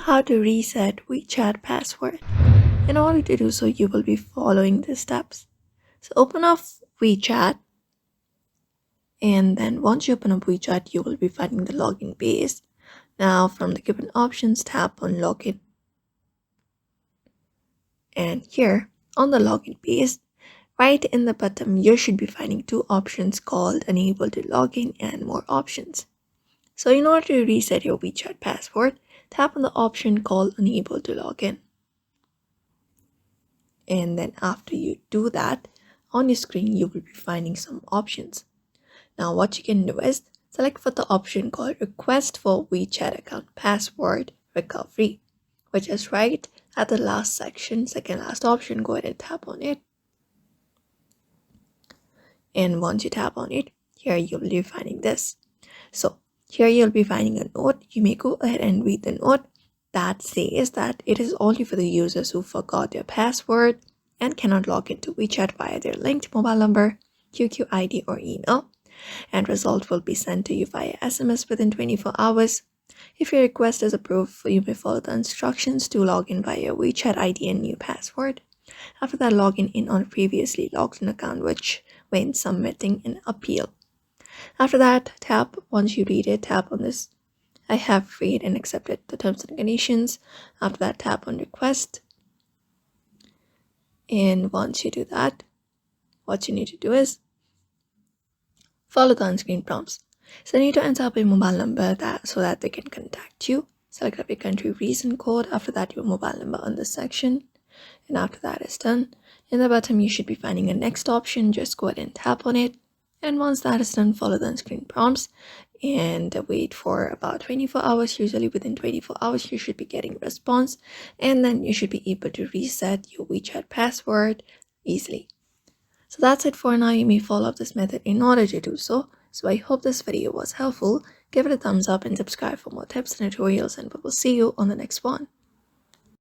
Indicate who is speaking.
Speaker 1: how to reset WeChat password. In order to do so, you will be following the steps. So open up WeChat, and then once you open up WeChat, you will be finding the login page. Now from the given options, tap on login. And here on the login page, right in the bottom, you should be finding two options called Unable to Login and More Options. So in order to reset your WeChat password, tap on the option called Unable to Login. And then after you do that, on your screen you will be finding some options. Now what you can do is select for the option called Request for WeChat Account Password Recovery, which is right at the last section, second last option. Go ahead and tap on it. And once you tap on it, here you'll be finding this. So here you'll be finding a note. You may go ahead and read the note that says that it is only for the users who forgot their password and cannot log into WeChat via their linked mobile number, QQ ID, or email, and result will be sent to you via SMS within 24 hours. If your request is approved, you may follow the instructions to log in via your WeChat ID and new password. After that, log in on a previously logged in account, which when submitting an appeal. After that, once you read it, tap on this I have read and accepted the terms and conditions. After that, tap on request. And once you do that, what you need to do is follow the on-screen prompts. So you need to enter up a mobile number so that they can contact you. Select up a country region code. After that, your mobile number on this section. And after that is done, in the bottom you should be finding a next option. Just go ahead and tap on it. And once that is done, follow the on-screen prompts and wait for about 24 hours. Usually within 24 hours, you should be getting a response, and then you should be able to reset your WeChat password easily. So that's it for now. You may follow up this method in order to do so. So I hope this video was helpful. Give it a thumbs up and subscribe for more tips and tutorials, and we will see you on the next one.